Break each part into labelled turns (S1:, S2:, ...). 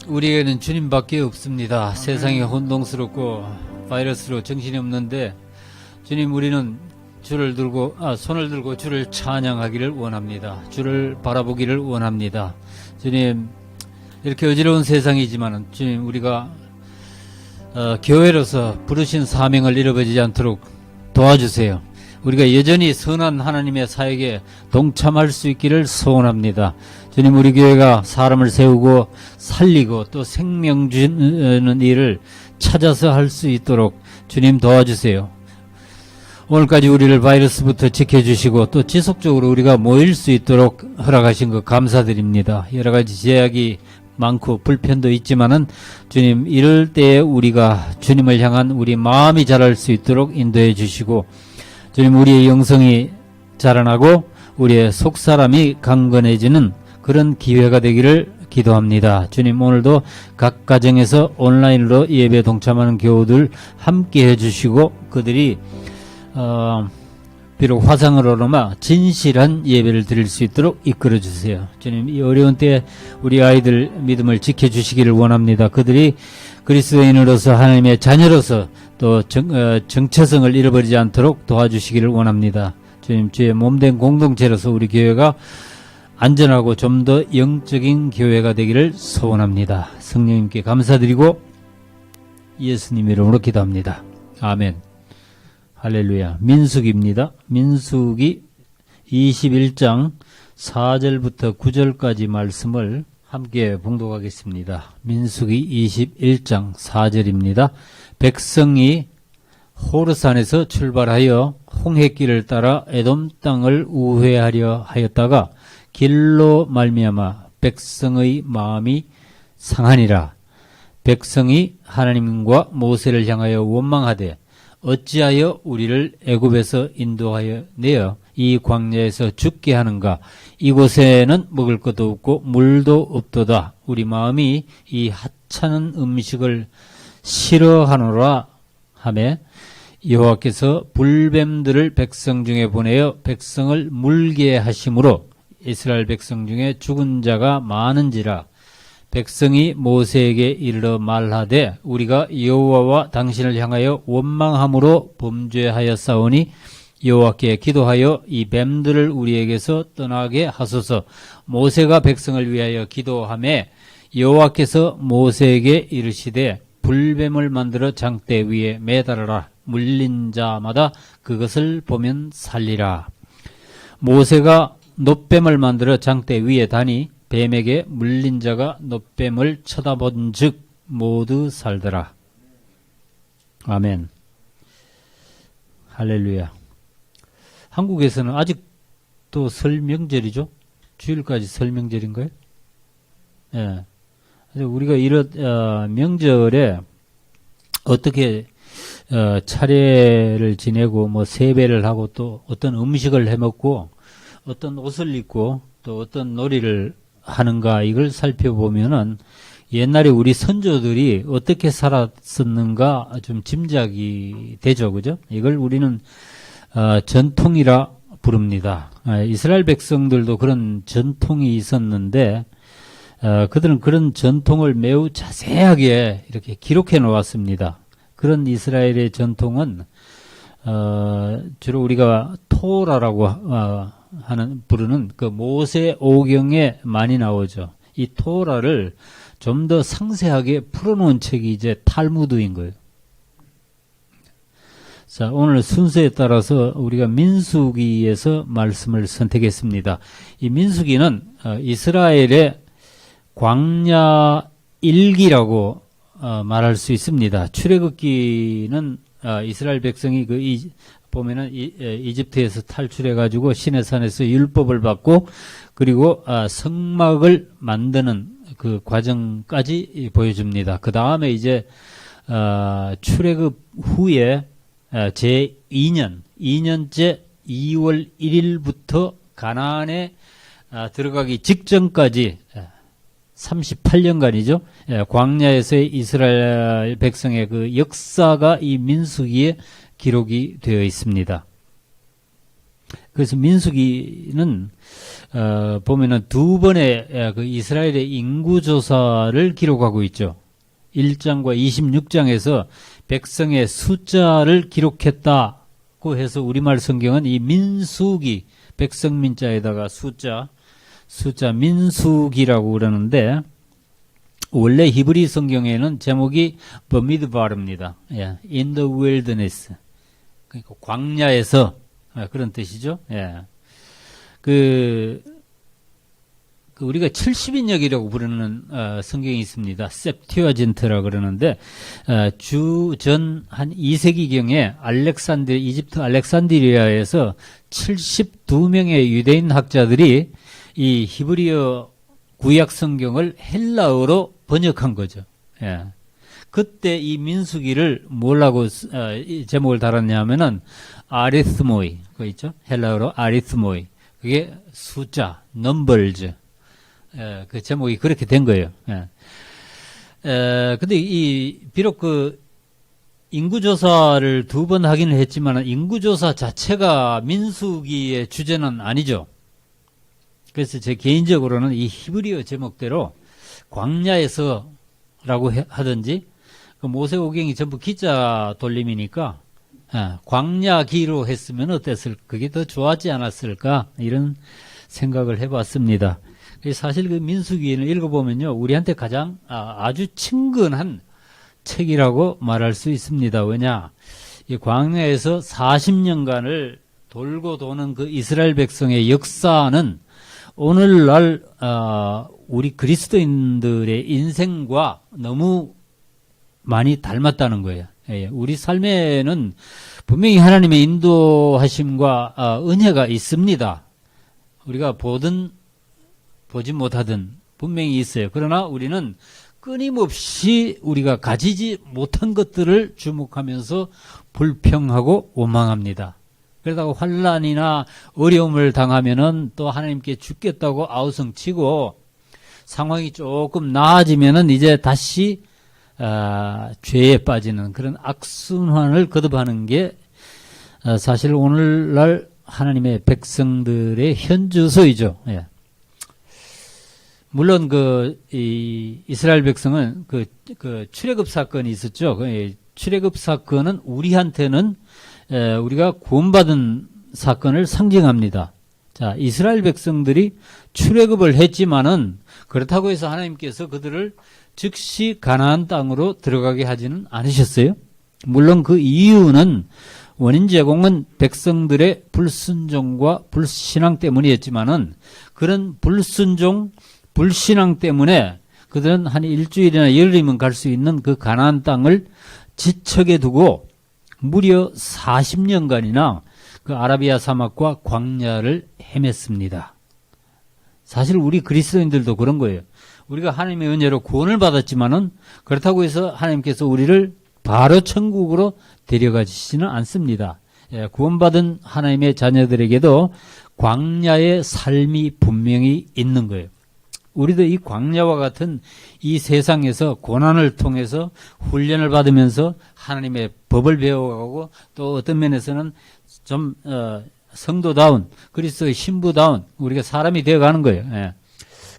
S1: 우리에게는 주님밖에 없습니다. 세상이 혼동스럽고 바이러스로 정신이 없는데 주님, 우리는 손을 들고 주를 찬양하기를 원합니다. 주를 바라보기를 원합니다. 주님, 이렇게 어지러운 세상이지만 주님, 우리가 교회로서 부르신 사명을 잃어버리지 않도록 도와주세요. 우리가 여전히 선한 하나님의 사역에 동참할 수 있기를 소원합니다. 주님, 우리 교회가 사람을 세우고 살리고 또 생명 주는 일을 찾아서 할 수 있도록 주님 도와주세요. 오늘까지 우리를 바이러스부터 지켜주시고 또 지속적으로 우리가 모일 수 있도록 허락하신 것 감사드립니다. 여러 가지 제약이 많고 불편도 있지만은 주님, 이럴 때에 우리가 주님을 향한 우리 마음이 자랄 수 있도록 인도해 주시고, 주님, 우리의 영성이 자라나고 우리의 속사람이 강건해지는 그런 기회가 되기를 기도합니다. 주님, 오늘도 각 가정에서 온라인으로 예배에 동참하는 교우들 함께 해주시고 그들이 비록 화상으로나마 진실한 예배를 드릴 수 있도록 이끌어 주세요. 주님, 이 어려운 때에 우리 아이들 믿음을 지켜주시기를 원합니다. 그들이 그리스도인으로서 하나님의 자녀로서 또 정체성을 잃어버리지 않도록 도와주시기를 원합니다. 주님, 주의 몸된 공동체로서 우리 교회가 안전하고 좀 더 영적인 교회가 되기를 소원합니다. 성령님께 감사드리고 예수님 이름으로 기도합니다. 아멘. 할렐루야. 민수기입니다. 민수기 21장 4절부터 9절까지 말씀을 함께 봉독하겠습니다. 민수기 21장 4절입니다. 백성이 호르산에서 출발하여 홍해길을 따라 에돔 땅을 우회하려 하였다가 길로 말미암아 백성의 마음이 상하니라. 백성이 하나님과 모세를 향하여 원망하되 어찌하여 우리를 애굽에서 인도하여 내어 이 광야에서 죽게 하는가? 이곳에는 먹을 것도 없고 물도 없도다. 우리 마음이 이 하찮은 음식을 싫어하노라 하매 여호와께서 불뱀들을 백성 중에 보내어 백성을 물게 하심으로 이스라엘 백성 중에 죽은 자가 많은지라. 백성이 모세에게 이르러 말하되 우리가 여호와와 당신을 향하여 원망함으로 범죄하였사오니 여호와께 기도하여 이 뱀들을 우리에게서 떠나게 하소서. 모세가 백성을 위하여 기도하매 여호와께서 모세에게 이르시되 불뱀을 만들어 장대 위에 매달아라. 물린 자마다 그것을 보면 살리라. 모세가 놋뱀을 만들어 장대 위에 다니 뱀에게 물린 자가 놋뱀을 쳐다본 즉 모두 살더라. 아멘. 할렐루야. 한국에서는 아직도 설 명절이죠? 주일까지 설 명절인가요? 예. 우리가 이런 명절에 어떻게 차례를 지내고 뭐 세배를 하고 또 어떤 음식을 해먹고 어떤 옷을 입고 또 어떤 놀이를 하는가, 이걸 살펴보면은 옛날에 우리 선조들이 어떻게 살았었는가 좀 짐작이 되죠. 그죠? 이걸 우리는 전통이라 부릅니다. 이스라엘 백성들도 그런 전통이 있었는데 그들은 그런 전통을 매우 자세하게 이렇게 기록해 놓았습니다. 그런 이스라엘의 전통은 주로 우리가 토라라고 부르는 그 모세 오경에 많이 나오죠. 이 토라를 좀 더 상세하게 풀어놓은 책이 이제 탈무드인 거예요. 자, 오늘 순서에 따라서 우리가 민수기에서 말씀을 선택했습니다. 이 민수기는 이스라엘의 광야 일기라고 말할 수 있습니다. 출애굽기는 이스라엘 백성이 보면은 이집트에서 탈출해가지고 시내산에서 율법을 받고 그리고 성막을 만드는 그 과정까지 보여줍니다. 그 다음에 이제 출애굽 후에 제2년째 2월 1일부터 가나안에 들어가기 직전까지 38년간이죠. 광야에서의 이스라엘 백성의 그 역사가 이 민수기에 기록이 되어 있습니다. 그래서 민수기는 보면은 두 번의 그 이스라엘의 인구조사를 기록하고 있죠. 1장과 26장에서 백성의 숫자를 기록했다고 해서 우리말 성경은 이 민수기, 백성민자에다가 숫자 민수기라고 그러는데, 원래 히브리 성경에는 제목이 버미드바르입니다. 예, in the wilderness. 그러니까 광야에서, 그런 뜻이죠. 예. 우리가 70인역이라고 부르는 성경이 있습니다. septuagint라 그러는데, 주전 한 2세기경에 이집트 알렉산드리아에서 72명의 유대인 학자들이 이 히브리어 구약 성경을 헬라어로 번역한 거죠. 예. 그때 이 민수기를 뭐라고 제목을 달았냐면은 아리스모이, 그거 있죠? 헬라어로 아리스모이. 그게 숫자, 넘버즈. 그 제목이 그렇게 된 거예요. 예. 근데 비록 인구조사를 두 번 하기는 했지만 인구조사 자체가 민수기의 주제는 아니죠. 그래서 제 개인적으로는 이 히브리어 제목대로 광야에서라고 하든지, 그 모세오경이 전부 기자 돌림이니까, 광야기로 했으면 그게 더 좋았지 않았을까, 이런 생각을 해봤습니다. 사실 그 민수기를 읽어보면요, 우리한테 가장 아주 친근한 책이라고 말할 수 있습니다. 왜냐, 이 광야에서 40년간을 돌고 도는 그 이스라엘 백성의 역사는 오늘날 우리 그리스도인들의 인생과 너무 많이 닮았다는 거예요. 예, 우리 삶에는 분명히 하나님의 인도하심과 은혜가 있습니다. 우리가 보든 보지 못하든 분명히 있어요. 그러나 우리는 끊임없이 우리가 가지지 못한 것들을 주목하면서 불평하고 원망합니다. 그러다가 환난이나 어려움을 당하면은 또 하나님께 죽겠다고 아우성치고, 상황이 조금 나아지면은 이제 다시 죄에 빠지는 그런 악순환을 거듭하는 게 사실 오늘날 하나님의 백성들의 현주소이죠. 예. 물론 이스라엘 백성은 출애굽 사건이 있었죠. 출애굽 사건은 우리한테는 우리가 구원받은 사건을 상징합니다. 자, 이스라엘 백성들이 출애굽을 했지만은 그렇다고 해서 하나님께서 그들을 즉시 가나안 땅으로 들어가게 하지는 않으셨어요. 물론 그 이유는 원인 제공은 백성들의 불순종과 불신앙 때문이었지만은, 그런 불신앙 때문에 그들은 한 일주일이나 열흘이면 갈 수 있는 그 가나안 땅을 지척에 두고 무려 40년간이나 그 아라비아 사막과 광야를 헤맸습니다. 사실 우리 그리스도인들도 그런 거예요. 우리가 하나님의 은혜로 구원을 받았지만은 그렇다고 해서 하나님께서 우리를 바로 천국으로 데려가시지는 않습니다. 예, 구원받은 하나님의 자녀들에게도 광야의 삶이 분명히 있는 거예요. 우리도 이 광야와 같은 이 세상에서 고난을 통해서 훈련을 받으면서 하나님의 법을 배워가고, 또 어떤 면에서는 좀 성도다운, 그리스도의 신부다운 우리가 사람이 되어가는 거예요. 예.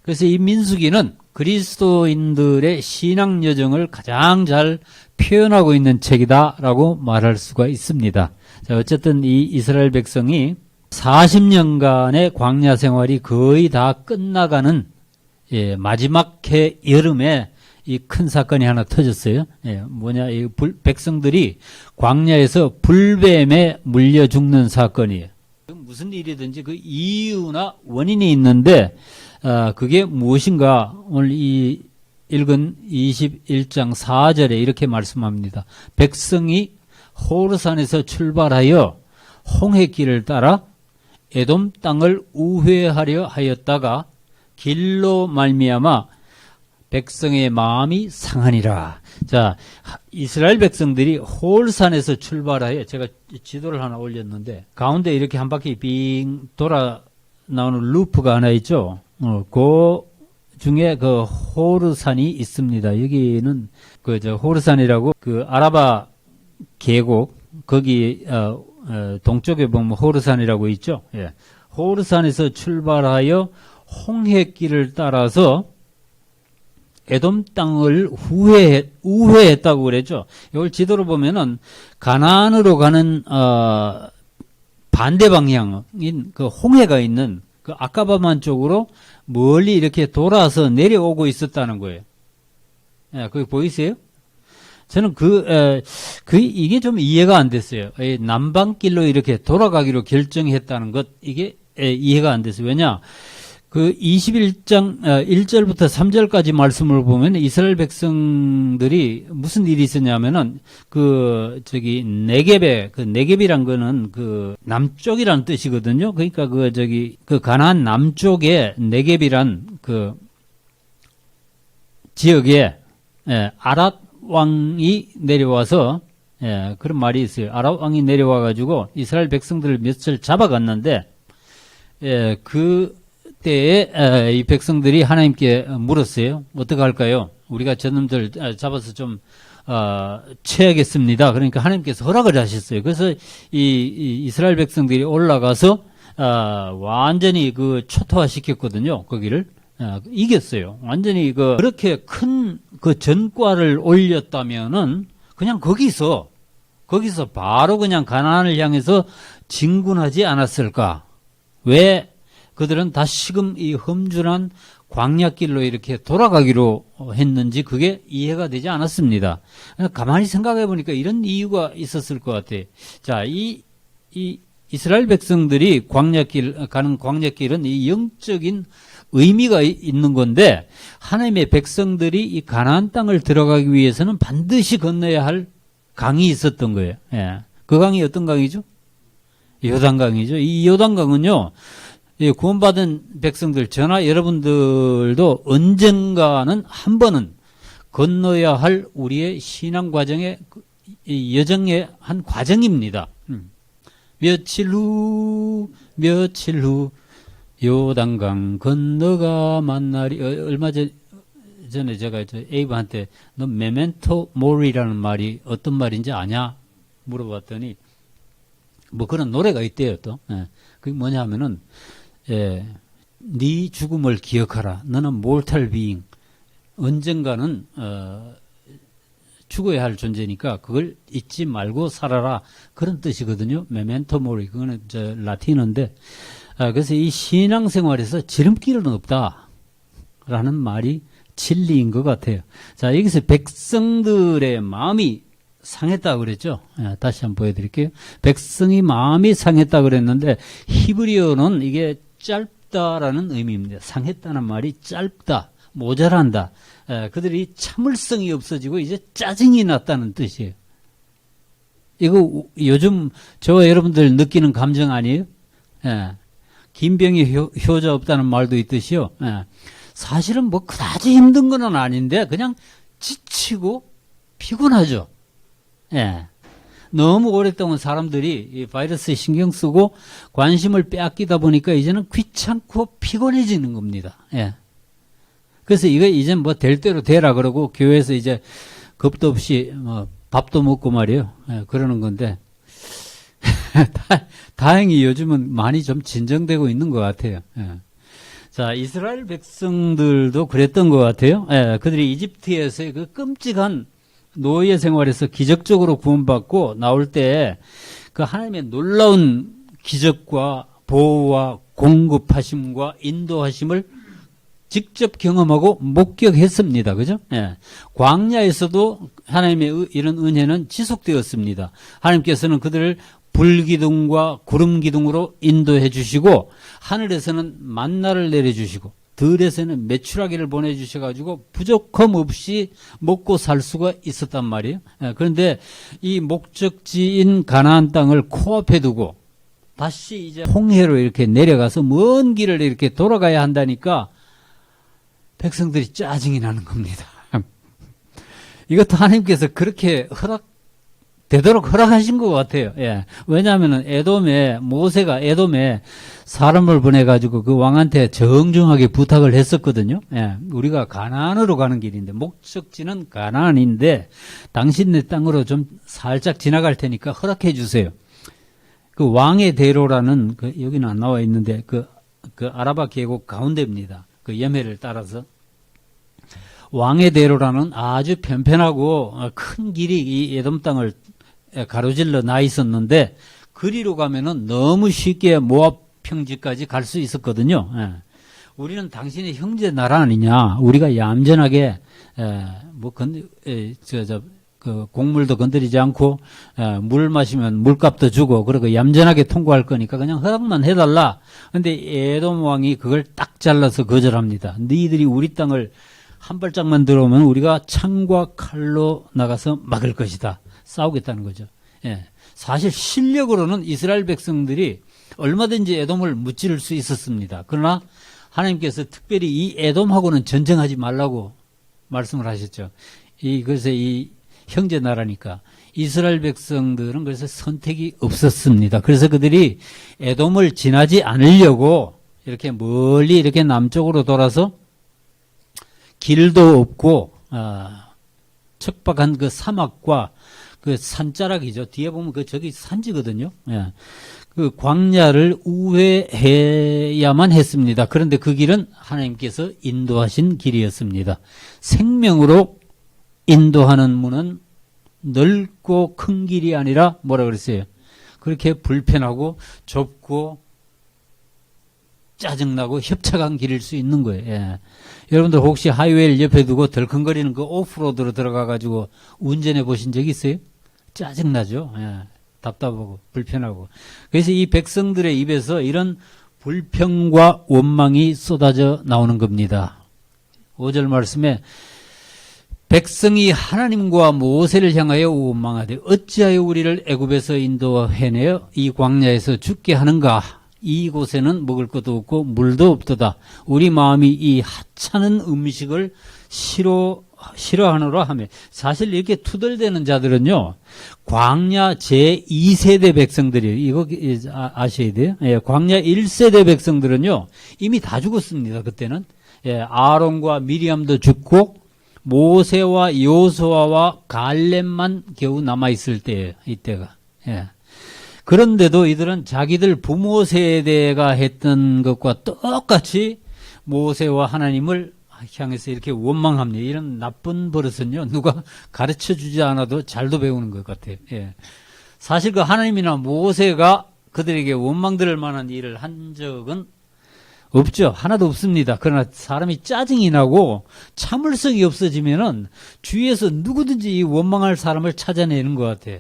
S1: 그래서 이 민수기는 그리스도인들의 신앙 여정을 가장 잘 표현하고 있는 책이다라고 말할 수가 있습니다. 자, 어쨌든 이 이스라엘 백성이 40년간의 광야 생활이 거의 다 끝나가는 마지막 해 여름에 이 큰 사건이 하나 터졌어요. 이 백성들이 광야에서 불뱀에 물려 죽는 사건이에요. 무슨 일이든지 그 이유나 원인이 있는데, 그게 무엇인가 오늘 이 읽은 21장 4절에 이렇게 말씀합니다. 백성이 호르산에서 출발하여 홍해길을 따라 에돔 땅을 우회하려 하였다가 길로 말미암아 백성의 마음이 상하니라. 자, 이스라엘 백성들이 홀산에서 출발하여, 제가 지도를 하나 올렸는데 가운데 이렇게 한 바퀴 빙 돌아 나오는 루프가 하나 있죠. 그 중에 그 호르산이 있습니다. 여기는 호르산이라고 그 아라바 계곡, 거기 동쪽에 보면 호르산이라고 있죠. 예. 호르산에서 출발하여 홍해길을 따라서 에돔 땅을 우회했다고 그랬죠. 이걸 지도로 보면은 가나안으로 가는 반대 방향인 그 홍해가 있는 그 아까바만 쪽으로 멀리 이렇게 돌아서 내려오고 있었다는 거예요. 예, 거기 보이세요? 저는 이게 좀 이해가 안 됐어요. 남방길로 이렇게 돌아가기로 결정했다는 것, 이게 이해가 안 됐어요. 왜냐? 그 21장 1절부터 3절까지 말씀을 보면 이스라엘 백성들이 무슨 일이 있었냐면은 네겝이란 거는 그 남쪽이라는 뜻이거든요. 그러니까 그 가나안 남쪽에 네겝이란 그 지역에 아랏 왕이 내려와서 그런 말이 있어요. 아랏 왕이 내려와 가지고 이스라엘 백성들을 몇을 잡아갔는데 그때에 이 백성들이 하나님께 물었어요. 어떻게 할까요? 우리가 저놈들 잡아서 좀 쳐야겠습니다. 그러니까 하나님께서 허락을 하셨어요. 그래서 이 이스라엘 백성들이 올라가서 완전히 그 초토화시켰거든요. 거기를 이겼어요. 완전히 그렇게 큰 그 전과를 올렸다면은 그냥 거기서 바로 그냥 가나안을 향해서 진군하지 않았을까? 왜 그들은 다시금 이 험준한 광야길로 이렇게 돌아가기로 했는지 그게 이해가 되지 않았습니다. 가만히 생각해 보니까 이런 이유가 있었을 것 같아요. 자, 이 이스라엘 백성들이 가는 광야길은 이 영적인 의미가 있는 건데 하나님의 백성들이 이 가나안 땅을 들어가기 위해서는 반드시 건너야 할 강이 있었던 거예요. 예. 그 강이 어떤 강이죠? 요단강이죠. 이 요단강은요, 구원받은 백성들, 저나 여러분들도 언젠가는 한 번은 건너야 할 우리의 신앙 과정의 여정의 한 과정입니다. 며칠 후 요단강 건너가 만나리. 얼마 전에 제가 에이브한테 너 메멘토 모리라는 말이 어떤 말인지 아냐 물어봤더니 뭐 그런 노래가 있대요. 또 그게 뭐냐 하면은 네 죽음을 기억하라. 너는 mortal being. 언젠가는 죽어야 할 존재니까 그걸 잊지 말고 살아라. 그런 뜻이거든요. 메멘토 모리. 그거는 라틴어인데 그래서 이 신앙생활에서 지름길은 없다라는 말이 진리인 것 같아요. 자, 여기서 백성들의 마음이 상했다고 그랬죠. 다시 한번 보여드릴게요. 백성이 마음이 상했다고 그랬는데 히브리어는 이게 짧다라는 의미입니다. 상했다는 말이 짧다, 모자란다. 그들이 참을성이 없어지고 이제 짜증이 났다는 뜻이에요. 이거 요즘 저와 여러분들 느끼는 감정 아니에요? 긴 병이 효자 없다는 말도 있듯이요. 사실은 뭐 그다지 힘든 건 아닌데 그냥 지치고 피곤하죠. 너무 오랫동안 사람들이 이 바이러스에 신경 쓰고 관심을 빼앗기다 보니까 이제는 귀찮고 피곤해지는 겁니다. 그래서 이거 이제 뭐 될 대로 되라 그러고 교회에서 이제 겁도 없이 뭐 밥도 먹고 말이에요. 그러는 건데 다행히 요즘은 많이 좀 진정되고 있는 것 같아요. 자, 이스라엘 백성들도 그랬던 것 같아요. 그들이 이집트에서의 그 끔찍한 노예 생활에서 기적적으로 구원받고 나올 때 그 하나님의 놀라운 기적과 보호와 공급하심과 인도하심을 직접 경험하고 목격했습니다. 그죠? 광야에서도 하나님의 이런 은혜는 지속되었습니다. 하나님께서는 그들을 불기둥과 구름기둥으로 인도해 주시고 하늘에서는 만나를 내려주시고 들에서는 메추라기를 보내주셔가지고 부족함 없이 먹고 살 수가 있었단 말이에요. 그런데 이 목적지인 가나안 땅을 코앞에 두고 다시 이제 홍해로 이렇게 내려가서 먼 길을 이렇게 돌아가야 한다니까 백성들이 짜증이 나는 겁니다. 이것도 하나님께서 그렇게 되도록 허락하신 것 같아요. 왜냐하면 모세가 에돔에 사람을 보내가지고 그 왕한테 정중하게 부탁을 했었거든요. 우리가 가나안으로 가는 길인데, 목적지는 가나안인데, 당신네 땅으로 좀 살짝 지나갈 테니까 허락해 주세요. 그 왕의 대로라는 여기는 안 나와 있는데 그 아라바 계곡 가운데입니다. 그 여매를 따라서 왕의 대로라는 아주 편편하고 큰 길이 이 에돔 땅을 가로질러 나 있었는데 그리로 가면은 너무 쉽게 모압 평지까지 갈 수 있었거든요. 우리는 당신의 형제 나라 아니냐? 우리가 얌전하게 그 곡물도 건드리지 않고 물 마시면 물값도 주고 그러고 얌전하게 통과할 거니까 그냥 허락만 해달라. 근데 에돔 왕이 그걸 딱 잘라서 거절합니다. 너희들이 우리 땅을 한 발짝만 들어오면 우리가 창과 칼로 나가서 막을 것이다. 싸우겠다는 거죠. 예. 사실 실력으로는 이스라엘 백성들이 얼마든지 에돔을 무찌를 수 있었습니다. 그러나 하나님께서 특별히 이 에돔하고는 전쟁하지 말라고 말씀을 하셨죠. 그래서 이 형제 나라니까 이스라엘 백성들은 그래서 선택이 없었습니다. 그래서 그들이 에돔을 지나지 않으려고 이렇게 멀리 이렇게 남쪽으로 돌아서 길도 없고 척박한 그 사막과 그 산자락이죠. 뒤에 보면 저기 산지거든요. 예. 그 광야를 우회해야만 했습니다. 그런데 그 길은 하나님께서 인도하신 길이었습니다. 생명으로 인도하는 문은 넓고 큰 길이 아니라 뭐라 그랬어요? 그렇게 불편하고 좁고 짜증나고 협착한 길일 수 있는 거예요. 예. 여러분들 혹시 하이웨이를 옆에 두고 덜컹거리는 그 오프로드로 들어가가지고 운전해 보신 적 있어요? 짜증나죠. 예. 답답하고 불편하고. 그래서 이 백성들의 입에서 이런 불평과 원망이 쏟아져 나오는 겁니다. 5절 말씀에 백성이 하나님과 모세를 향하여 원망하되 어찌하여 우리를 애굽에서 인도해내어 이 광야에서 죽게 하는가. 이곳에는 먹을 것도 없고 물도 없도다. 우리 마음이 이 하찮은 음식을 싫어하노라 하며 사실 이렇게 투덜대는 자들은요 광야 제2세대 백성들이에요. 이거 아셔야 돼요. 예, 광야 1세대 백성들은요 이미 다 죽었습니다. 그때는 아론과 미리암도 죽고 모세와 요수아와 갈렙만 겨우 남아있을 때예요. 이때가. 예. 그런데도 이들은 자기들 부모 세대가 했던 것과 똑같이 모세와 하나님을 향해서 이렇게 원망합니다. 이런 나쁜 버릇은요, 누가 가르쳐 주지 않아도 잘도 배우는 것 같아요. 예. 사실 그 하나님이나 모세가 그들에게 원망 들을 만한 일을 한 적은 없죠. 하나도 없습니다. 그러나 사람이 짜증이 나고 참을성이 없어지면은 주위에서 누구든지 이 원망할 사람을 찾아내는 것 같아요.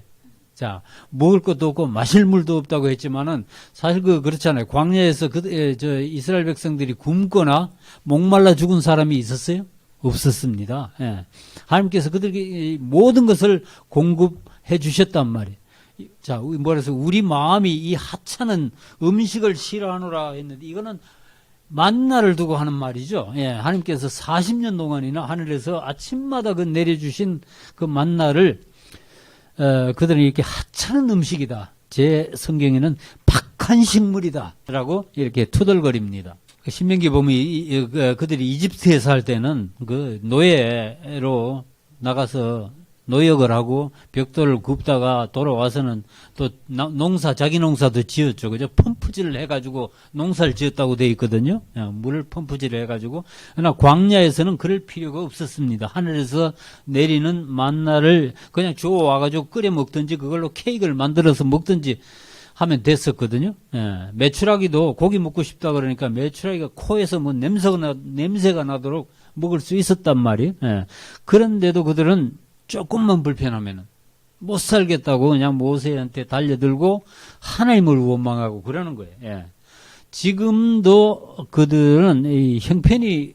S1: 자, 먹을 것도 없고 마실 물도 없다고 했지만은 사실 그렇잖아요. 광야에서 이스라엘 백성들이 굶거나 목말라 죽은 사람이 있었어요? 없었습니다. 예. 하나님께서 그들에게 모든 것을 공급해 주셨단 말이에요. 자, 뭐라서 우리 마음이 이 하찮은 음식을 싫어하노라 했는데 이거는 만나를 두고 하는 말이죠. 예. 하나님께서 40년 동안이나 하늘에서 아침마다 내려주신 그 만나를 그들은 이렇게 하찮은 음식이다. 제 성경에는 박한 식물이다. 라고 이렇게 투덜거립니다. 신명기 보면 그들이 이집트에 살 때는 그 노예로 나가서 노역을 하고 벽돌을 굽다가 돌아와서는 또 자기 농사도 지었죠. 그죠? 펌프질을 해가지고 농사를 지었다고 되어 있거든요. 물을 펌프질을 해가지고. 그러나 광야에서는 그럴 필요가 없었습니다. 하늘에서 내리는 만나를 그냥 주워와가지고 끓여 먹든지 그걸로 케이크를 만들어서 먹든지 하면 됐었거든요. 메추라기도 고기 먹고 싶다 그러니까 메추라기가 코에서 뭐 냄새가 나도록 먹을 수 있었단 말이에요. 그런데도 그들은 조금만 불편하면은 못 살겠다고 그냥 모세한테 달려들고 하나님을 원망하고 그러는 거예요. 예. 지금도 그들은 이 형편이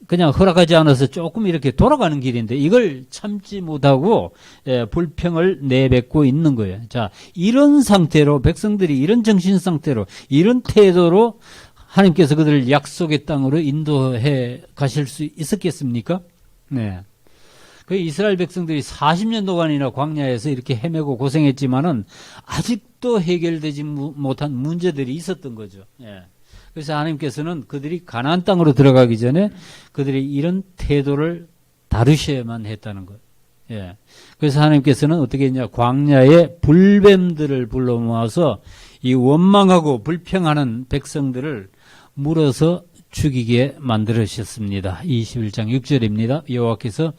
S1: 그냥 허락하지 않아서 조금 이렇게 돌아가는 길인데 이걸 참지 못하고 불평을 내뱉고 있는 거예요. 자, 이런 상태로 백성들이 이런 정신 상태로 이런 태도로 하나님께서 그들을 약속의 땅으로 인도해 가실 수 있었겠습니까? 네. 그 이스라엘 백성들이 40년 동안이나 광야에서 이렇게 헤매고 고생했지만은 아직도 해결되지 못한 문제들이 있었던 거죠. 예. 그래서 하나님께서는 그들이 가나안 땅으로 들어가기 전에 그들이 이런 태도를 다루셔야만 했다는 거예요. 예. 그래서 하나님께서는 어떻게 했냐? 광야에 불뱀들을 불러 모아서 이 원망하고 불평하는 백성들을 물어서 죽이게 만들으셨습니다. 21장 6절입니다. 여호와께서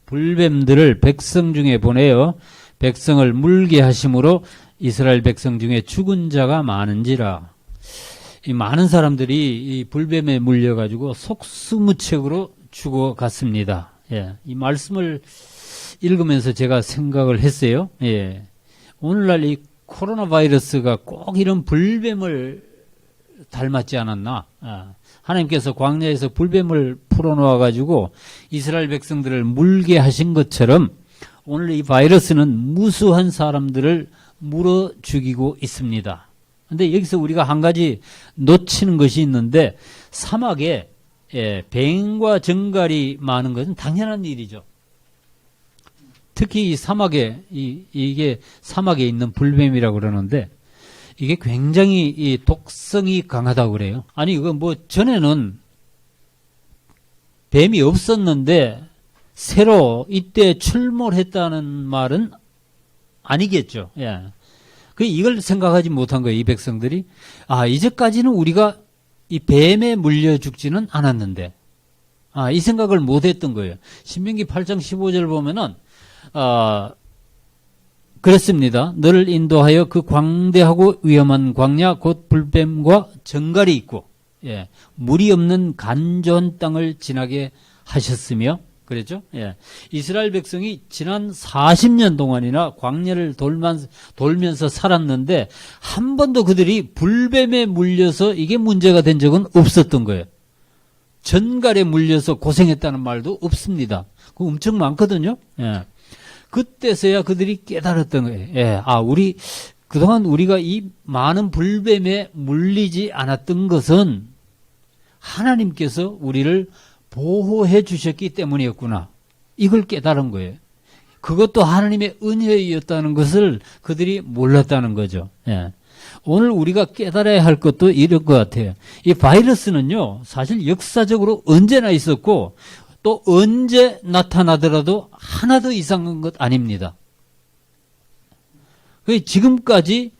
S1: 불뱀들을 백성 중에 보내어 백성을 물게 하심으로 이스라엘 백성 중에 죽은 자가 많은지라. 이 많은 사람들이 이 불뱀에 물려가지고 속수무책으로 죽어갔습니다. 예. 이 말씀을 읽으면서 제가 생각을 했어요. 예. 오늘날 이 코로나 바이러스가 꼭 이런 불뱀을 닮았지 않았나? 하나님께서 광야에서 불뱀을 풀어놓아 가지고 이스라엘 백성들을 물게 하신 것처럼 오늘 이 바이러스는 무수한 사람들을 물어 죽이고 있습니다. 근데 여기서 우리가 한 가지 놓치는 것이 있는데 사막에 뱀과 정갈이 많은 것은 당연한 일이죠. 특히 이 사막에 이게 사막에 있는 불뱀이라고 그러는데 이게 굉장히 이 독성이 강하다고 그래요. 아니 이거 뭐 전에는 뱀이 없었는데 새로 이때 출몰했다는 말은 아니겠죠. 예. 그 이걸 생각하지 못한 거예요. 이 백성들이. 아, 이제까지는 우리가 이 뱀에 물려 죽지는 않았는데. 아, 이 생각을 못 했던 거예요. 신명기 8장 15절 보면은 그렇습니다. 너를 인도하여 그 광대하고 위험한 광야 곧 불뱀과 정갈이 있고 예, 물이 없는 간조한 땅을 지나게 하셨으며 그랬죠? 예. 이스라엘 백성이 지난 40년 동안이나 광야를 돌면서 살았는데 한 번도 그들이 불뱀에 물려서 이게 문제가 된 적은 없었던 거예요. 전갈에 물려서 고생했다는 말도 없습니다. 그거 엄청 많거든요. 예. 그때서야 그들이 깨달았던 거예요. 예. 아, 그동안 우리가 이 많은 불뱀에 물리지 않았던 것은 하나님께서 우리를 보호해 주셨기 때문이었구나. 이걸 깨달은 거예요. 그것도 하나님의 은혜였다는 것을 그들이 몰랐다는 거죠. 예. 오늘 우리가 깨달아야 할 것도 이런 것 같아요. 이 바이러스는요, 사실 역사적으로 언제나 있었고, 또 언제 나타나더라도 하나도 이상한 것 아닙니다. 지금까지,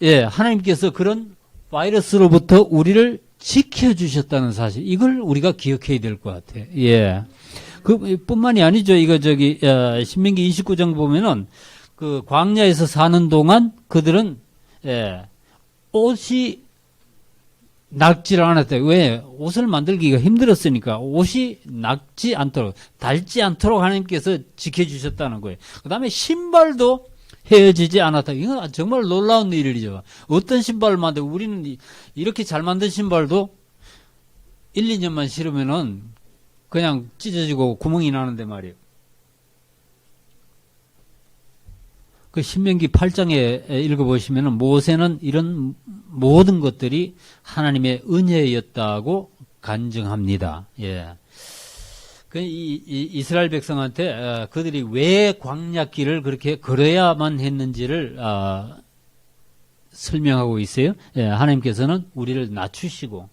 S1: 예, 하나님께서 그런 바이러스로부터 우리를 지켜주셨다는 사실, 이걸 우리가 기억해야 될 것 같아요. 예. 뿐만이 아니죠. 신명기 29장 보면은, 그 광야에서 사는 동안 그들은, 예, 옷이 낡지를 않았대요. 왜? 옷을 만들기가 힘들었으니까 옷이 낡지 않도록, 닳지 않도록 하나님께서 지켜주셨다는 거예요. 그 다음에 신발도 헤어지지 않았다. 이건 정말 놀라운 일이죠. 어떤 신발을 만들고 우리는 이렇게 잘 만든 신발도 1, 2년만 신으면은 그냥 찢어지고 구멍이 나는데 말이에요. 그 신명기 8장에 읽어보시면은 모세는 이런 모든 것들이 하나님의 은혜였다고 간증합니다. 예. 이스라엘 백성한테 그들이 왜 광야길을 그렇게 걸어야만 했는지를 설명하고 있어요. 예, 하나님께서는 우리를 낮추시고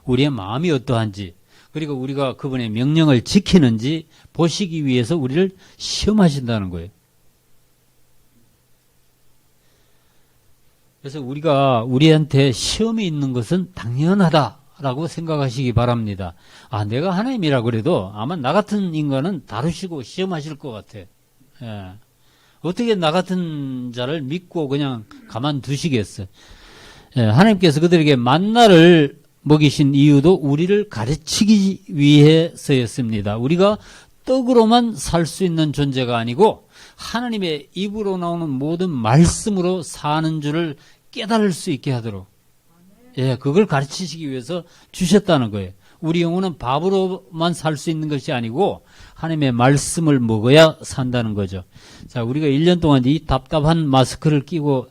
S1: 우리의 마음이 어떠한지 그리고 우리가 그분의 명령을 지키는지 보시기 위해서 우리를 시험하신다는 거예요. 그래서 우리한테 시험이 있는 것은 당연하다라고 생각하시기 바랍니다. 아, 내가 하나님이라 그래도 아마 나 같은 인간은 다루시고 시험하실 것 같아. 예. 어떻게 나 같은 자를 믿고 그냥 가만두시겠어요? 예, 하나님께서 그들에게 만나를 먹이신 이유도 우리를 가르치기 위해서였습니다. 우리가 떡으로만 살 수 있는 존재가 아니고 하나님의 입으로 나오는 모든 말씀으로 사는 줄을 깨달을 수 있게 하도록, 예, 그걸 가르치시기 위해서 주셨다는 거예요. 우리 영혼은 밥으로만 살 수 있는 것이 아니고 하나님의 말씀을 먹어야 산다는 거죠. 자, 우리가 1년 동안 이 답답한 마스크를 끼고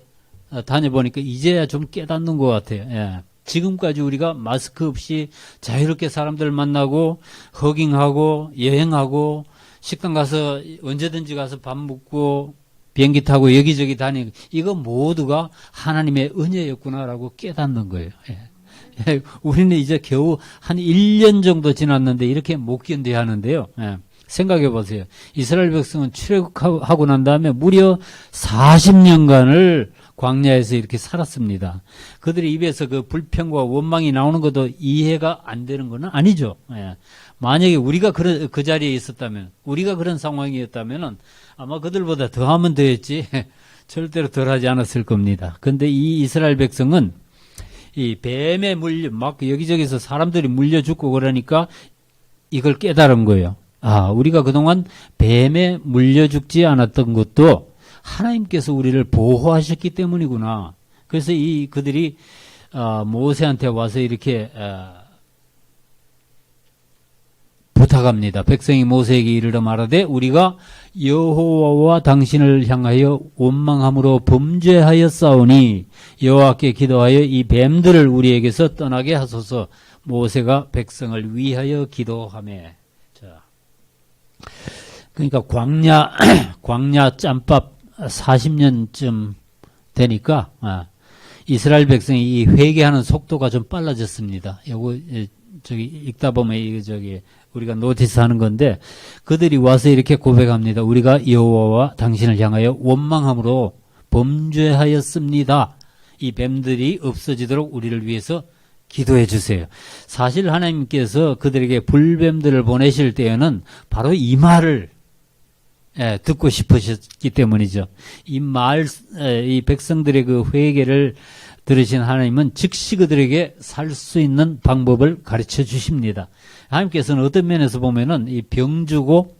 S1: 다녀보니까 이제야 좀 깨닫는 것 같아요. 예. 지금까지 우리가 마스크 없이 자유롭게 사람들 만나고 허깅하고 여행하고 식당 가서 언제든지 가서 밥 먹고 비행기 타고 여기저기 다니고 이거 모두가 하나님의 은혜였구나라고 깨닫는 거예요. 예. 예. 우리는 이제 겨우 한 1년 정도 지났는데 이렇게 못 견뎌야 하는데요. 예. 생각해 보세요. 이스라엘 백성은 출애굽하고 난 다음에 무려 40년간을 광야에서 이렇게 살았습니다. 그들의 입에서 그 불평과 원망이 나오는 것도 이해가 안 되는 건 아니죠. 예. 만약에 우리가 그 자리에 있었다면, 우리가 그런 상황이었다면 아마 그들보다 더 하면 더했지 절대로 덜 하지 않았을 겁니다. 근데 이 이스라엘 백성은 이 뱀에 막 여기저기서 사람들이 물려 죽고 그러니까 이걸 깨달은 거예요. 아, 우리가 그동안 뱀에 물려 죽지 않았던 것도 하나님께서 우리를 보호하셨기 때문이구나. 그래서 그들이 모세한테 와서 이렇게 부탁합니다. 백성이 모세에게 이르러 말하되 우리가 여호와와 당신을 향하여 원망함으로 범죄하였사오니 여호와께 기도하여 이 뱀들을 우리에게서 떠나게 하소서. 모세가 백성을 위하여 기도하며. 자, 그러니까 광야 짬밥 40년쯤 되니까 이스라엘 백성이 이 회개하는 속도가 좀 빨라졌습니다. 요거 읽다 보면 우리가 노티스하는 건데 그들이 와서 이렇게 고백합니다. 우리가 여호와와 당신을 향하여 원망함으로 범죄하였습니다. 이 뱀들이 없어지도록 우리를 위해서 기도해 주세요. 사실 하나님께서 그들에게 불뱀들을 보내실 때에는 바로 이 말을 듣고 싶으셨기 때문이죠. 이 백성들의 그 회개를 들으신 하나님은 즉시 그들에게 살 수 있는 방법을 가르쳐 주십니다. 하나님께서는 어떤 면에서 보면은 이 병 주고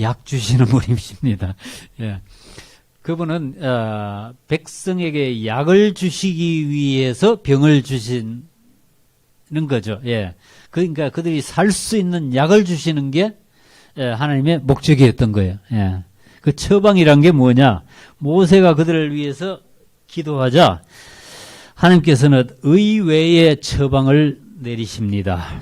S1: 약 주시는 분이십니다. 예. 그분은 백성에게 약을 주시기 위해서 병을 주시는 거죠. 예. 그러니까 그들이 살 수 있는 약을 주시는 게 하나님의 목적이었던 거예요. 예. 그 처방이란 게 뭐냐? 모세가 그들을 위해서 기도하자 하나님께서는 의외의 처방을 내리십니다.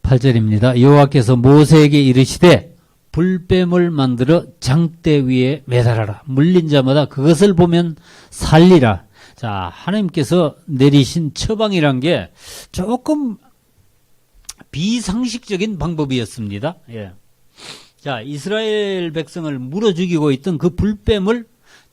S1: 8절입니다. 여호와께서 모세에게 이르시되 불뱀을 만들어 장대 위에 매달아라. 물린 자마다 그것을 보면 살리라. 자, 하나님께서 내리신 처방이란 게 조금 비상식적인 방법이었습니다. 예. 자, 이스라엘 백성을 물어 죽이고 있던 그 불뱀을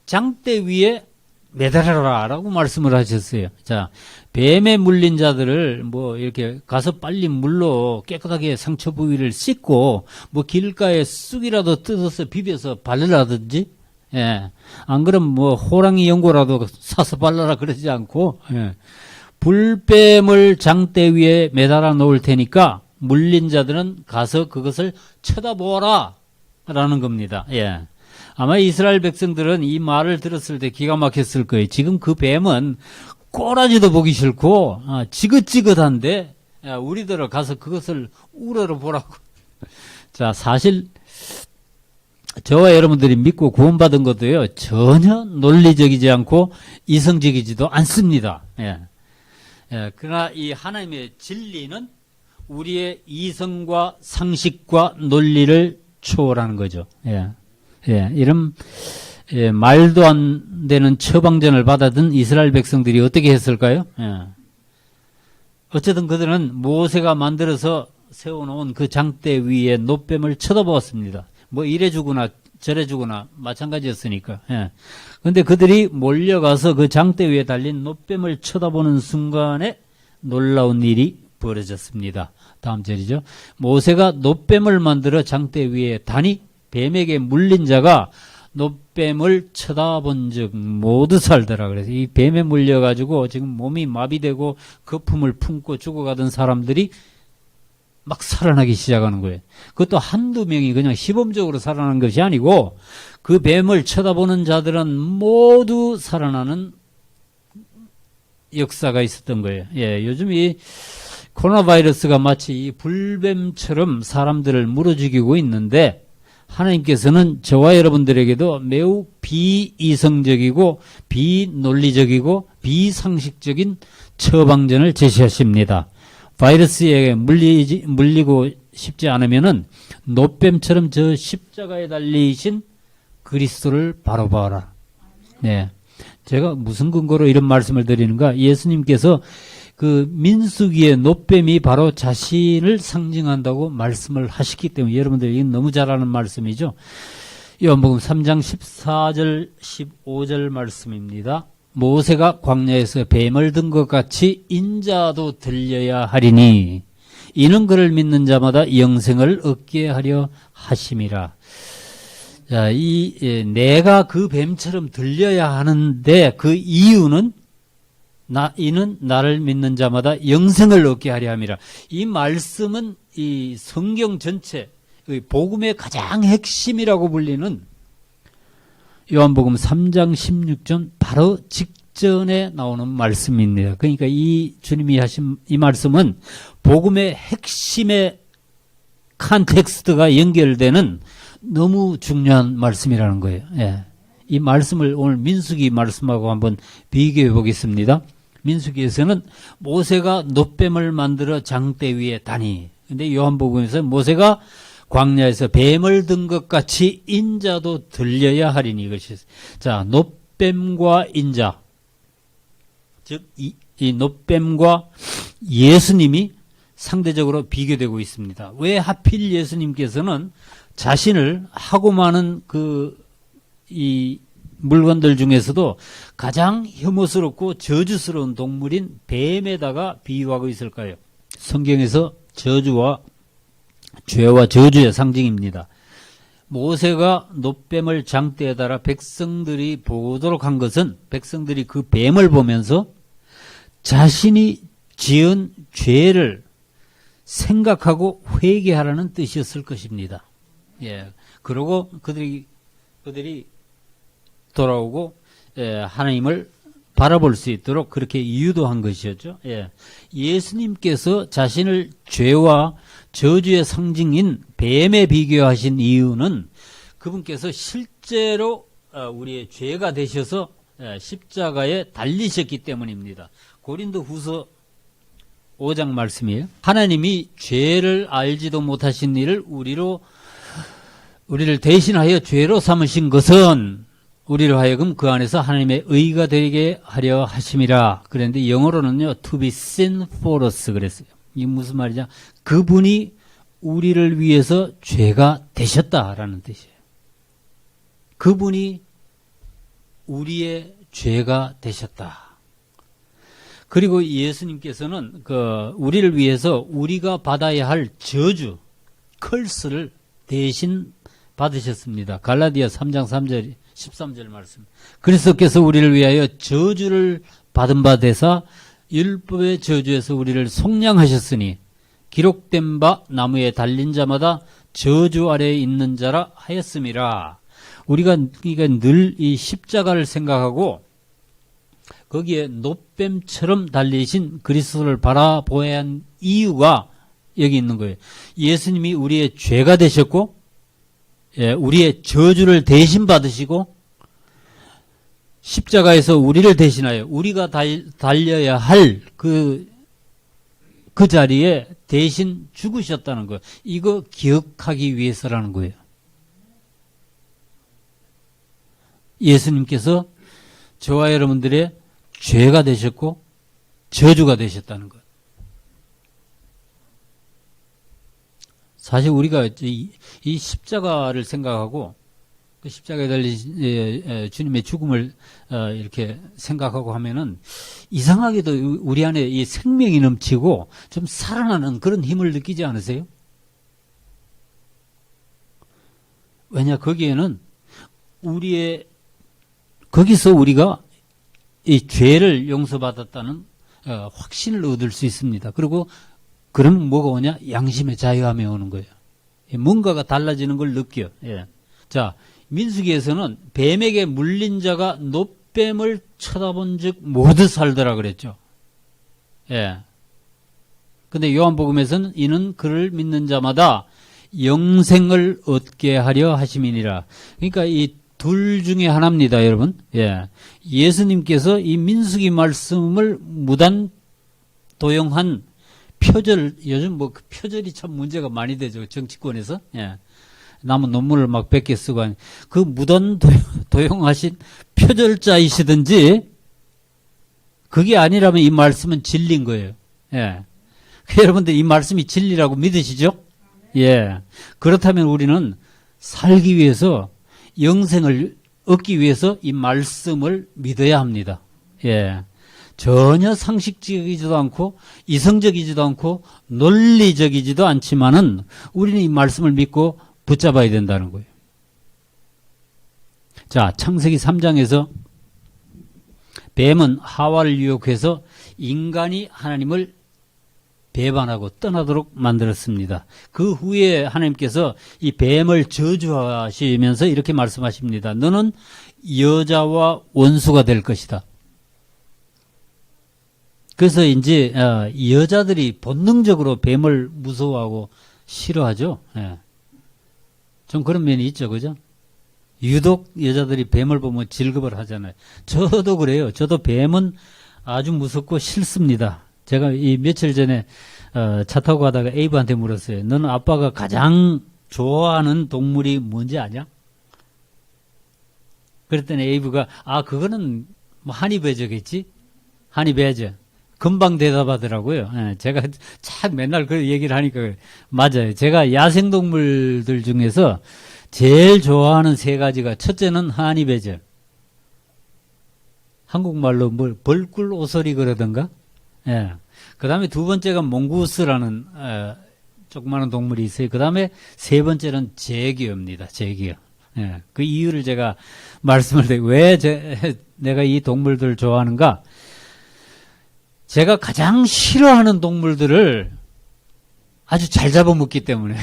S1: 장대 위에 매달아라 라고 말씀을 하셨어요. 자, 뱀에 물린 자들을 이렇게 가서 빨리 물로 깨끗하게 상처 부위를 씻고 길가에 쑥이라도 뜯어서 비벼서 바르라든지, 예. 안 그러면 호랑이 연고라도 사서 발라라 그러지 않고, 예. 불뱀을 장대 위에 매달아 놓을 테니까 물린 자들은 가서 그것을 쳐다보아라 라는 겁니다. 예. 아마 이스라엘 백성들은 이 말을 들었을 때 기가 막혔을 거예요. 지금 그 뱀은 꼬라지도 보기 싫고 지긋지긋한데 우리들은 가서 그것을 우러러보라고. 자, 사실 저와 여러분들이 믿고 구원받은 것도요, 전혀 논리적이지 않고 이성적이지도 않습니다. 예. 예, 그러나 이 하나님의 진리는 우리의 이성과 상식과 논리를 초월하는 거죠. 예. 예, 이런 말도 안 되는 처방전을 받아든 이스라엘 백성들이 어떻게 했을까요? 예. 어쨌든 그들은 모세가 만들어서 세워놓은 그 장대 위에 놋뱀을 쳐다보았습니다. 이래주거나 저래주거나 마찬가지였으니까. 예. 근데 그들이 몰려가서 그 장대 위에 달린 놋뱀을 쳐다보는 순간에 놀라운 일이 벌어졌습니다. 다음 절이죠. 모세가 놋뱀을 만들어 장대 위에 다니 뱀에게 물린 자가 놋뱀을 쳐다본 즉 모두 살더라. 그래서 이 뱀에 물려가지고 지금 몸이 마비되고 거품을 품고 죽어가던 사람들이 막 살아나기 시작하는 거예요. 그것도 한두 명이 그냥 시범적으로 살아나는 것이 아니고 그 뱀을 쳐다보는 자들은 모두 살아나는 역사가 있었던 거예요. 예, 요즘 이 코로나 바이러스가 마치 이 불뱀처럼 사람들을 물어 죽이고 있는데 하나님께서는 저와 여러분들에게도 매우 비이성적이고 비논리적이고 비상식적인 처방전을 제시하십니다. 바이러스에 물리고 싶지 않으면은 놋뱀처럼 저 십자가에 달리신 그리스도를 바로 봐라. 네. 제가 무슨 근거로 이런 말씀을 드리는가? 예수님께서 그 민수기의 놋뱀이 바로 자신을 상징한다고 말씀을 하셨기 때문에 여러분들 이건 너무 잘 아는 말씀이죠. 요한복음 3장 14절 15절 말씀입니다. 모세가 광야에서 뱀을 든 것 같이 인자도 들려야 하리니 이는 그를 믿는 자마다 영생을 얻게 하려 하심이라. 자, 내가 그 뱀처럼 들려야 하는데 그 이유는 이는 나를 믿는 자마다 영생을 얻게 하려 함이라. 이 말씀은 이 성경 전체 복음의 가장 핵심이라고 불리는 요한복음 3장 16절 바로 직전에 나오는 말씀입니다. 그러니까 이 주님이 하신 이 말씀은 복음의 핵심의 컨텍스트가 연결되는 너무 중요한 말씀이라는 거예요. 예. 이 말씀을 오늘 민수기 말씀하고 한번 비교해 보겠습니다. 민수기에서는 모세가 놋뱀을 만들어 장대 위에 다니. 근데 요한복음에서 모세가 광야에서 뱀을 든 것 같이 인자도 들려야 하리니 이것이. 자, 놋뱀과 인자. 즉, 이 놋뱀과 예수님이 상대적으로 비교되고 있습니다. 왜 하필 예수님께서는 자신을 하고 많은 이 물건들 중에서도 가장 혐오스럽고 저주스러운 동물인 뱀에다가 비유하고 있을까요? 성경에서 저주와 죄와 저주의 상징입니다. 모세가 놋뱀을 장대에 달아 백성들이 보도록 한 것은 백성들이 그 뱀을 보면서 자신이 지은 죄를 생각하고 회개하라는 뜻이었을 것입니다. 예. 그러고 그들이 돌아오고 하나님을 바라볼 수 있도록 그렇게 유도한 것이었죠. 예. 예수님께서 자신을 죄와 저주의 상징인 뱀에 비교하신 이유는 그분께서 실제로 우리의 죄가 되셔서 십자가에 달리셨기 때문입니다. 고린도 후서 5장 말씀이에요. 하나님이 죄를 알지도 못하신 일을 우리를 대신하여 죄로 삼으신 것은 우리를 하여금 그 안에서 하나님의 의가 되게 하려 하심이라. 그런데 영어로는요, to be sin for us 그랬어요. 이게 무슨 말이냐? 그분이 우리를 위해서 죄가 되셨다라는 뜻이에요. 그분이 우리의 죄가 되셨다. 그리고 예수님께서는 우리를 위해서 우리가 받아야 할 저주, 컬스를 대신 받으셨습니다. 갈라디아 3장 3절 13절 말씀. 그리스도께서 우리를 위하여 저주를 받은 바 되사 율법의 저주에서 우리를 속량하셨으니 기록된 바 나무에 달린 자마다 저주 아래에 있는 자라 하였음이라. 우리가 늘 이 십자가를 생각하고 거기에 놋뱀처럼 달리신 그리스도를 바라보아야 한 이유가 여기 있는 거예요. 예수님이 우리의 죄가 되셨고 우리의 저주를 대신 받으시고 십자가에서 우리를 대신하여 우리가 달려야 할 그 자리에 대신 죽으셨다는 거예요. 이거 기억하기 위해서라는 거예요. 예수님께서 저와 여러분들의 죄가 되셨고 저주가 되셨다는 것. 사실 우리가 이 십자가를 생각하고 그 십자가에 달린 주님의 죽음을 이렇게 생각하고 하면은 이상하게도 우리 안에 이 생명이 넘치고 좀 살아나는 그런 힘을 느끼지 않으세요? 왜냐, 거기에는 거기서 우리가 이 죄를 용서받았다는 확신을 얻을 수 있습니다. 그리고 그러면 뭐가 오냐? 양심의 자유함이 오는 거예요. 뭔가가 달라지는 걸 느껴요. 예. 자, 민수기에서는 뱀에게 물린 자가 놋뱀을 쳐다본 즉 모두 살더라 그랬죠. 예. 근데 요한복음에서는 이는 그를 믿는 자마다 영생을 얻게 하려 하심이니라. 그러니까 이 둘 중에 하나입니다, 여러분. 예. 예수님께서 이 민수기 말씀을 무단 도용한 표절, 요즘 그 표절이 참 문제가 많이 되죠, 정치권에서. 예. 남은 논문을 막 100개 쓰고 그 무단 도용하신 표절자이시든지 그게 아니라면 이 말씀은 진리인 거예요. 예. 여러분들 이 말씀이 진리라고 믿으시죠? 예. 그렇다면 우리는 살기 위해서 영생을 얻기 위해서 이 말씀을 믿어야 합니다. 예. 전혀 상식적이지도 않고 이성적이지도 않고 논리적이지도 않지만은 우리는 이 말씀을 믿고 붙잡아야 된다는 거예요. 자, 창세기 3장에서 뱀은 하와를 유혹해서 인간이 하나님을 배반하고 떠나도록 만들었습니다. 그 후에 하나님께서 이 뱀을 저주하시면서 이렇게 말씀하십니다. 너는 여자와 원수가 될 것이다. 그래서 이제 여자들이 본능적으로 뱀을 무서워하고 싫어하죠. 예. 좀 그런 면이 있죠, 그죠? 유독 여자들이 뱀을 보면 질급을 하잖아요. 저도 그래요. 저도 뱀은 아주 무섭고 싫습니다. 제가 이 며칠 전에 차 타고 가다가 에이브한테 물었어요. 너는 아빠가 가장 좋아하는 동물이 뭔지 아냐? 그랬더니 에이브가 그거는 뭐 하니베저겠지? 하니베저. 금방 대답하더라고요. 예, 제가 참 맨날 그 얘기를 하니까 맞아요. 제가 야생동물들 중에서 제일 좋아하는 세 가지가 첫째는 하니베저. 한국말로 벌꿀 오소리 그러던가? 예. 그 다음에 두 번째가 몽구스라는 조그마한 동물이 있어요. 그 다음에 세 번째는 제기어입니다. 제기어. 예. 그 이유를 제가 말씀을 드려요. 왜 내가 이 동물들을 좋아하는가? 제가 가장 싫어하는 동물들을 아주 잘 잡아먹기 때문에.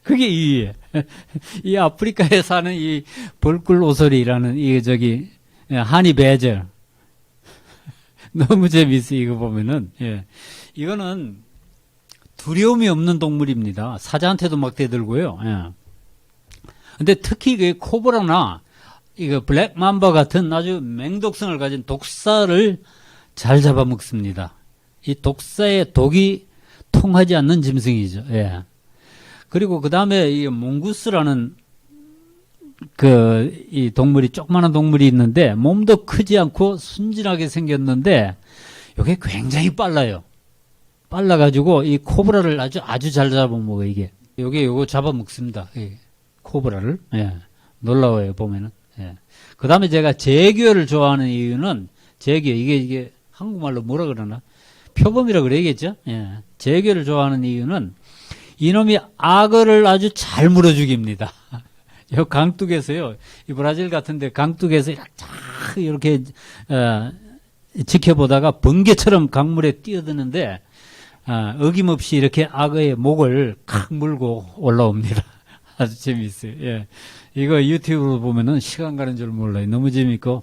S1: 그게 이유예요. 이 아프리카에 사는 이 벌꿀 오소리라는 하니베저. 너무 재밌어요. 이거 보면은. 예. 이거는 두려움이 없는 동물입니다. 사자한테도 막 대들고요. 예. 근데 특히 그 코브라나 이거 블랙 맘바 같은 아주 맹독성을 가진 독사를 잘 잡아먹습니다. 이 독사의 독이 통하지 않는 짐승이죠. 예. 그리고 그 다음에 이 몽구스라는 이 동물이 조그마한 동물이 있는데 몸도 크지 않고 순진하게 생겼는데 이게 굉장히 빨라요. 빨라가지고 이 코브라를 아주 잘 잡아먹어 이게. 요거 잡아먹습니다. 코브라를. 예. 놀라워요 보면은. 예. 그 다음에 제가 제규어를 좋아하는 이유는 제규어 이게 한국말로 뭐라 그러나? 표범이라 그래야겠죠? 예. 제규어를 좋아하는 이유는 이놈이 악어를 아주 잘 물어 죽입니다. 요 강둑에서요, 이 브라질 같은데 강둑에서 이렇게, 지켜보다가 번개처럼 강물에 뛰어드는데, 어김없이 이렇게 악어의 목을 칵 물고 올라옵니다. 아주 재미있어요. 예. 이거 유튜브로 보면은 시간 가는 줄 몰라요. 너무 재밌고,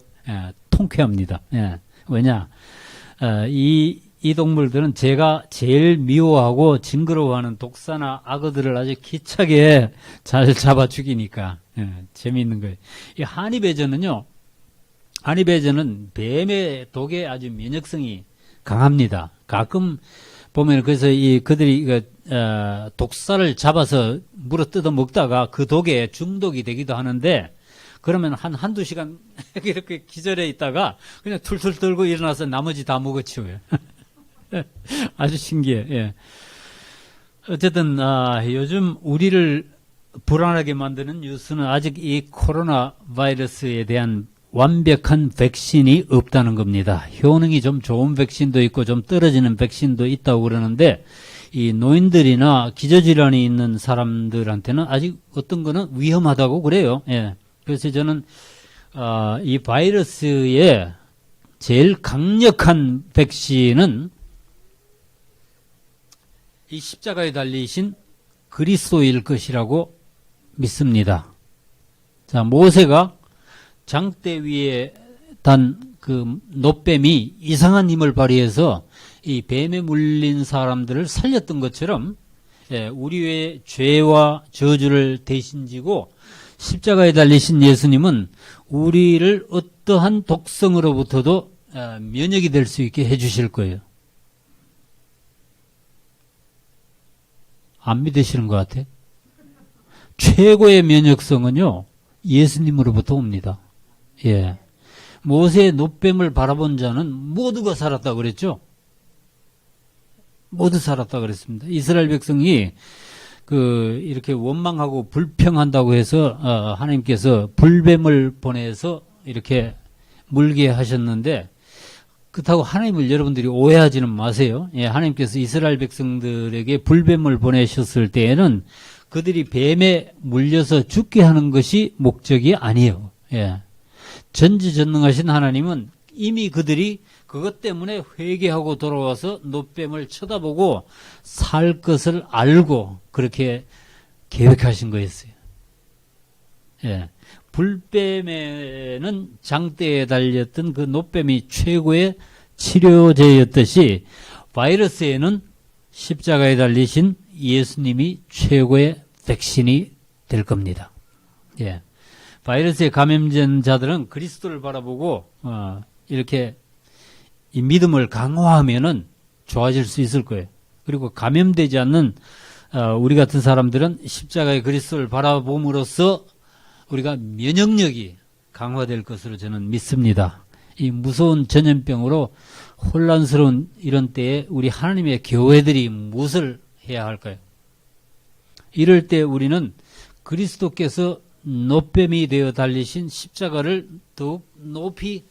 S1: 통쾌합니다. 예. 왜냐? 이 동물들은 제가 제일 미워하고 징그러워하는 독사나 악어들을 아주 기차게 잘 잡아 죽이니까, 재미있는 거예요. 이 하니베저는요, 뱀의 독에 아주 면역성이 강합니다. 가끔 보면 그래서 그들이 독사를 잡아서 물어 뜯어 먹다가 그 독에 중독이 되기도 하는데, 그러면 한두 시간 이렇게 기절해 있다가 그냥 툴툴 떨고 일어나서 나머지 다 먹어치워요. 아주 신기해. 예. 어쨌든 요즘 우리를 불안하게 만드는 뉴스는 아직 이 코로나 바이러스에 대한 완벽한 백신이 없다는 겁니다. 효능이 좀 좋은 백신도 있고 좀 떨어지는 백신도 있다고 그러는데 이 노인들이나 기저질환이 있는 사람들한테는 아직 어떤 거는 위험하다고 그래요. 예. 그래서 저는 이 바이러스의 제일 강력한 백신은 이 십자가에 달리신 그리스도일 것이라고 믿습니다. 자, 모세가 장대 위에 단 그 놋뱀이 이상한 힘을 발휘해서 이 뱀에 물린 사람들을 살렸던 것처럼 우리의 죄와 저주를 대신 지고 십자가에 달리신 예수님은 우리를 어떠한 독성으로부터도 면역이 될 수 있게 해주실 거예요. 안 믿으시는 것 같아요? 최고의 면역성은요, 예수님으로부터 옵니다. 예. 모세의 노뱀을 바라본 자는 모두가 살았다 그랬죠. 모두 살았다 그랬습니다. 이스라엘 백성이 이렇게 원망하고 불평한다고 해서 하나님께서 불뱀을 보내서 이렇게 물게 하셨는데, 그렇다고 하나님을 여러분들이 오해하지는 마세요. 예, 하나님께서 이스라엘 백성들에게 불뱀을 보내셨을 때에는 그들이 뱀에 물려서 죽게 하는 것이 목적이 아니에요. 예. 전지전능하신 하나님은 이미 그들이 그것 때문에 회개하고 돌아와서 노뱀을 쳐다보고 살 것을 알고 그렇게 계획하신 거였어요. 예. 불뱀에는 장대에 달렸던 그 노뱀이 최고의 치료제였듯이 바이러스에는 십자가에 달리신 예수님이 최고의 백신이 될 겁니다. 예. 바이러스에 감염된 자들은 그리스도를 바라보고 이렇게 이 믿음을 강화하면은 좋아질 수 있을 거예요. 그리고 감염되지 않는 우리 같은 사람들은 십자가의 그리스도를 바라봄으로써 우리가 면역력이 강화될 것으로 저는 믿습니다. 이 무서운 전염병으로 혼란스러운 이런 때에 우리 하나님의 교회들이 무엇을 해야 할까요? 이럴 때 우리는 그리스도께서 노뱀이 되어 달리신 십자가를 더욱 높이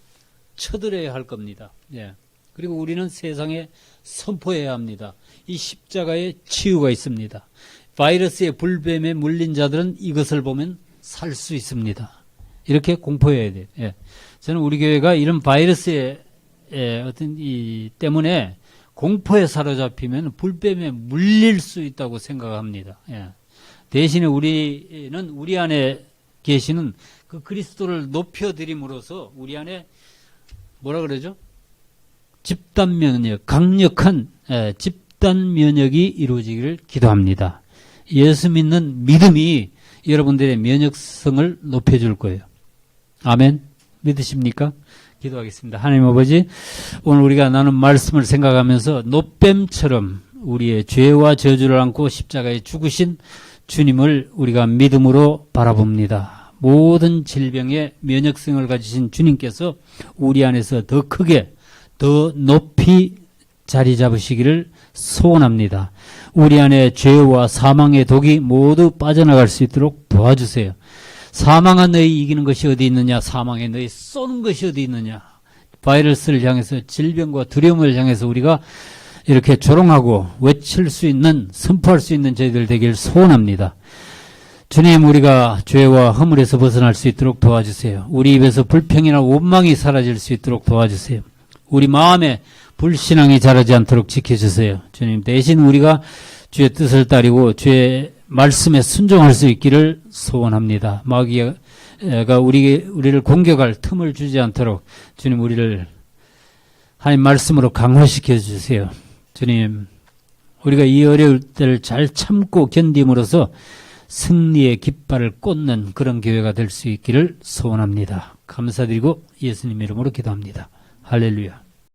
S1: 쳐들어야 할 겁니다. 예. 그리고 우리는 세상에 선포해야 합니다. 이 십자가에 치유가 있습니다. 바이러스의 불뱀에 물린 자들은 이것을 보면 살 수 있습니다. 이렇게 공포해야 돼요. 예. 저는 우리 교회가 이런 바이러스의 어떤 때문에 공포에 사로잡히면 불뱀에 물릴 수 있다고 생각합니다. 예. 대신에 우리는 우리 안에 계시는 그 그리스도를 높여드림으로써 우리 안에 뭐라 그러죠? 집단 면역, 강력한 집단 면역이 이루어지기를 기도합니다. 예수 믿는 믿음이 여러분들의 면역성을 높여줄 거예요. 아멘. 믿으십니까? 기도하겠습니다. 하나님 아버지, 오늘 우리가 나눈 말씀을 생각하면서 노뱀처럼 우리의 죄와 저주를 안고 십자가에 죽으신 주님을 우리가 믿음으로 바라봅니다. 모든 질병의 면역성을 가지신 주님께서 우리 안에서 더 크게, 더 높이 자리 잡으시기를 소원합니다. 우리 안에 죄와 사망의 독이 모두 빠져나갈 수 있도록 도와주세요. 사망아 너희 이기는 것이 어디 있느냐? 사망에 너희 쏘는 것이 어디 있느냐? 바이러스를 향해서 질병과 두려움을 향해서 우리가 이렇게 조롱하고 외칠 수 있는, 선포할 수 있는 저희들 되길 소원합니다. 주님, 우리가 죄와 허물에서 벗어날 수 있도록 도와주세요. 우리 입에서 불평이나 원망이 사라질 수 있도록 도와주세요. 우리 마음에 불신앙이 자라지 않도록 지켜주세요. 주님, 대신 우리가 주의 뜻을 따르고 주의 말씀에 순종할 수 있기를 소원합니다. 마귀가 우리를 공격할 틈을 주지 않도록 주님, 우리를 하나님 말씀으로 강화시켜 주세요. 주님, 우리가 이 어려울 때를 잘 참고 견딤으로써 승리의 깃발을 꽂는 그런 교회가 될 수 있기를 소원합니다. 감사드리고 예수님 이름으로 기도합니다. 할렐루야.